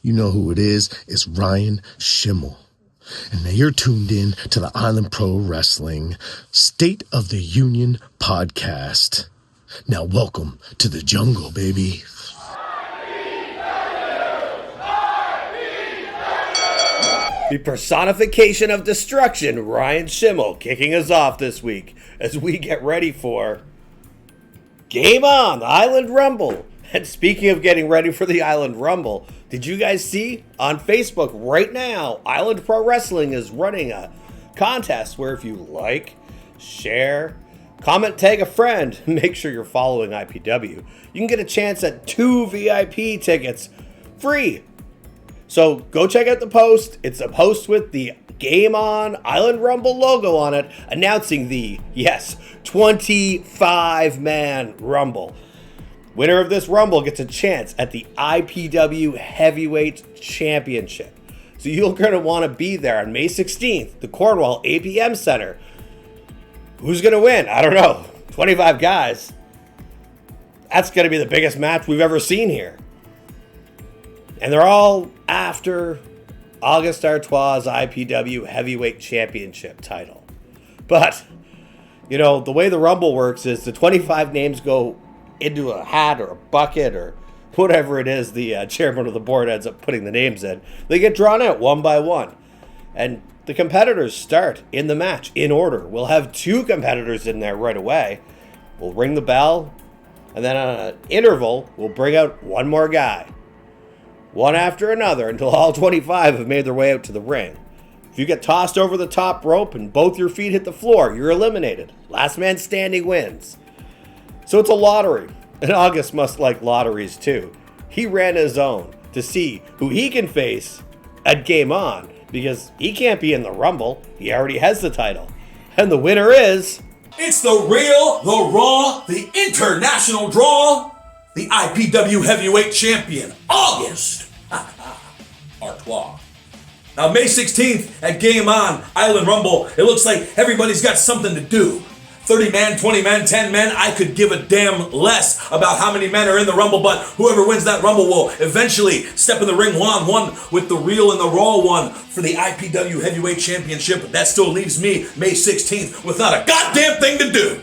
You know who it is. It's Ryan Schimmel. And now you're tuned in to the Island Pro Wrestling State of the Union podcast. Now welcome to the jungle, baby. The personification of destruction, Ryan Schimmel, kicking us off this week as we get ready for Game On, the Island Rumble. And speaking of getting ready for the Island Rumble, did you guys see on Facebook right now, Island Pro Wrestling is running a contest where if you like, share, comment, tag a friend, make sure you're following IPW, you can get a chance at 2 VIP tickets free. So go check out the post. It's a post with the Game On Island Rumble logo on it, announcing the, 25-man Rumble. Winner of this Rumble gets a chance at the IPW Heavyweight Championship. So you're going to want to be there on May 16th, the Cornwall APM Center. Who's going to win? I don't know. 25 guys. That's going to be the biggest match we've ever seen here. And they're all after August Artois' IPW Heavyweight Championship title. But, you know, the way the Rumble works is the 25 names go into a hat or a bucket or whatever it is the chairman of the board ends up putting the names in. They get drawn out one by one. And the competitors start in the match in order. We'll have 2 competitors in there right away. We'll ring the bell. And then on an interval, we'll bring out one more guy. One after another until all 25 have made their way out to the ring. If you get tossed over the top rope and both your feet hit the floor, you're eliminated. Last man standing wins. So it's a lottery, and August must like lotteries too. He ran his own to see who he can face at Game On, because he can't be in the Rumble. He already has the title. And the winner is... It's the real, the raw, the international draw, the IPW Heavyweight Champion, August Artois. Now, May 16th at Game On, Island Rumble, it looks like everybody's got something to do. 30 men, 20 men, 10 men, I could give a damn less about how many men are in the Rumble, but whoever wins that Rumble will eventually step in the ring one-on-one with the real and the raw one for the IPW Heavyweight Championship. That still leaves me, May 16th, with not a goddamn thing to do.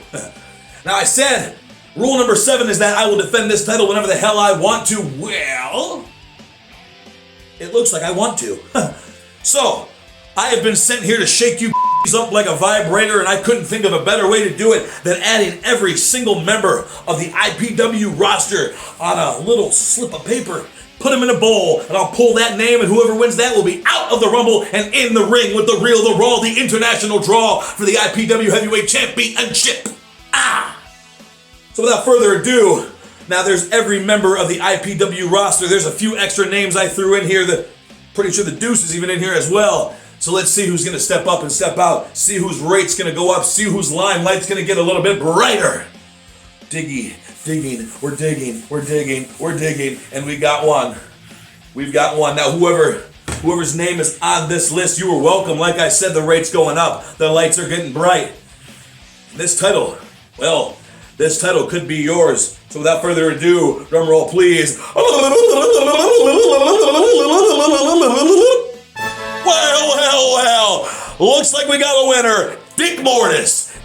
Now, I said, rule number 7 is that I will defend this title whenever the hell I want to. Well, it looks like I want to. So, I have been sent here to shake you up like a vibrator, and I couldn't think of a better way to do it than adding every single member of the IPW roster on a little slip of paper, put them in a bowl, and I'll pull that name, and whoever wins that will be out of the Rumble and in the ring with the real, the raw, the international draw for the IPW Heavyweight Championship. So without further ado, now there's every member of the IPW roster. There's a few extra names I threw in here. Pretty sure the Deuce is even in here as well. So let's see who's going to step up and step out. See whose rate's going to go up. See whose limelight's going to get a little bit brighter. Digging. We're digging. And we got one. We've got one. Now whoever's name is on this list, you are welcome. Like I said, the rate's going up. The lights are getting bright. This title could be yours. So without further ado, drum roll please. Well. Looks like we got a winner. Dick Mortis,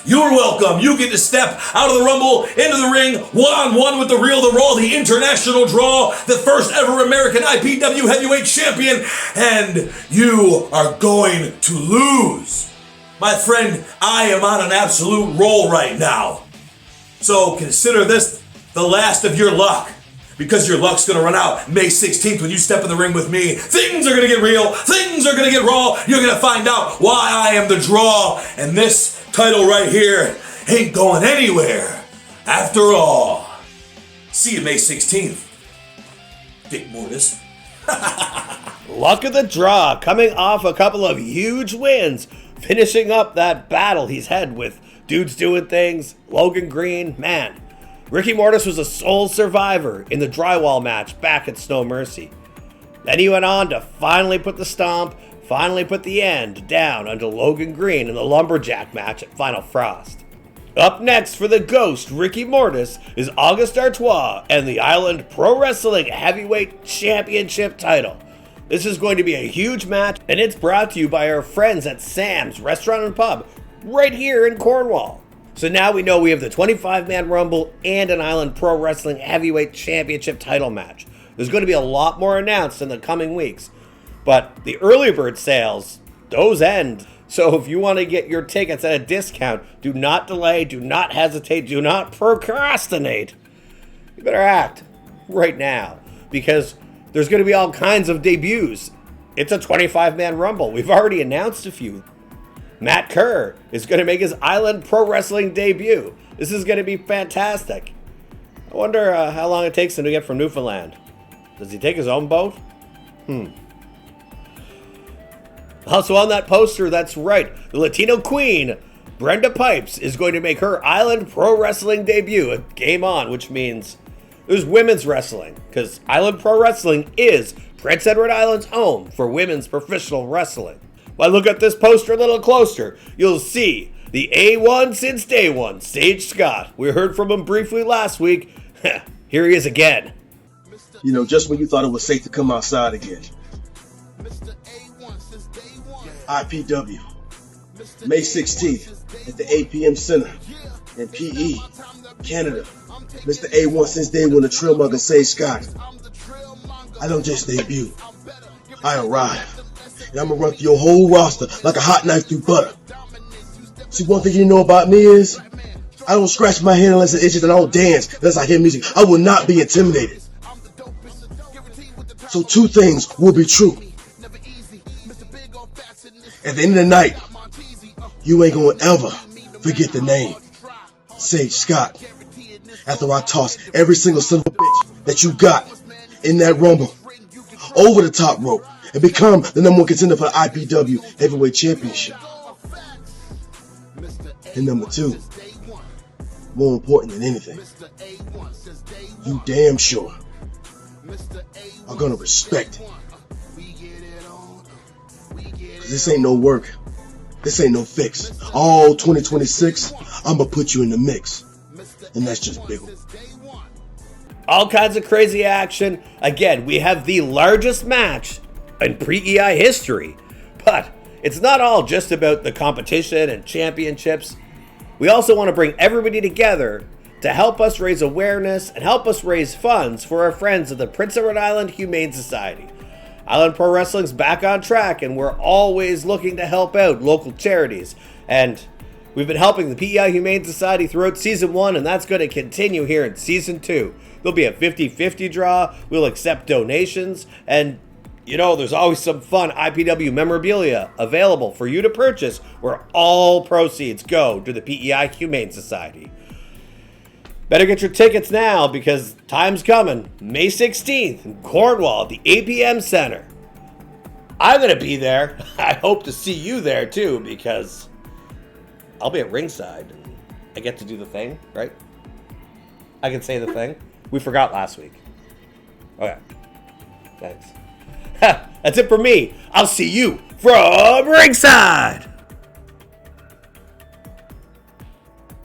you're welcome. You get to step out of the Rumble, into the ring, one-on-one with the real, the raw, the international draw, the first ever American IPW Heavyweight Champion, and you are going to lose. My friend, I am on an absolute roll right now. So consider this the last of your luck, because your luck's going to run out May 16th when you step in the ring with me. Things are going to get real. Things are going to get raw. You're going to find out why I am the draw. And this title right here ain't going anywhere after all. See you May 16th. Dick Mortis. Luck of the draw, coming off a couple of huge wins, finishing up that battle he's had with Dudes Doing Things, Logan Green, man. Ricky Mortis was a sole survivor in the drywall match back at Snow Mercy. Then he went on to finally put the stomp, finally put the end down under Logan Green in the Lumberjack match at Final Frost. Up next for the Ghost Ricky Mortis is August Artois and the Island Pro Wrestling Heavyweight Championship title. This is going to be a huge match, and it's brought to you by our friends at Sam's Restaurant and Pub right here in Cornwall. So now we know we have the 25-man Rumble and an Island Pro Wrestling Heavyweight Championship title match. There's going to be a lot more announced in the coming weeks, but the early bird sales, those end. So if you want to get your tickets at a discount, do not delay, do not hesitate, do not procrastinate. You better act right now, because there's going to be all kinds of debuts. It's a 25-man Rumble. We've already announced a few. Matt Kerr is going to make his Island Pro Wrestling debut. This is going to be fantastic. I wonder how long it takes him to get from Newfoundland. Does he take his own boat? Also on that poster, that's right, the Latino Queen Brenda Pipes is going to make her Island Pro Wrestling debut at Game On, which means there's women's wrestling, because Island Pro Wrestling is Prince Edward Island's home for women's professional wrestling. If I look at this poster a little closer, you'll see the A1 since day one, Sage Scott. We heard from him briefly last week. Here he is again. You know, just when you thought it was safe to come outside again. IPW, May 16th at the APM Center in PE, Canada. Mr. A1 since day one, the Trail Mugger Sage Scott. I don't just debut, I arrive. And I'm gonna run through your whole roster like a hot knife through butter. See, one thing you know about me is, I don't scratch my head unless it itches, and I don't dance unless I hear music. I will not be intimidated. So two things will be true. At the end of the night, you ain't gonna ever forget the name, Sage Scott. After I toss every single son of a bitch that you got in that Rumble over the top rope and become the number one contender for the IPW Heavyweight Championship. And number two, more important than anything, you damn sure are gonna respect it. Cause this ain't no work. This ain't no fix. All 2026, I'ma put you in the mix. And that's just big. All kinds of crazy action. Again, we have the largest match in pre-EI history. But it's not all just about the competition and championships. We also want to bring everybody together to help us raise awareness and help us raise funds for our friends of the Prince Edward Island Humane Society. Island Pro Wrestling's back on track, and we're always looking to help out local charities. And we've been helping the PEI Humane Society throughout Season 1, and that's going to continue here in Season 2. There'll be a 50-50 draw, we'll accept donations, and you know, there's always some fun IPW memorabilia available for you to purchase, where all proceeds go to the PEI Humane Society. Better get your tickets now, because time's coming. May 16th in Cornwall at the APM Center. I'm going to be there. I hope to see you there too, because I'll be at ringside. I get to do the thing, right? I can say the thing. We forgot last week. Okay. Thanks. That's it for me. I'll see you from ringside.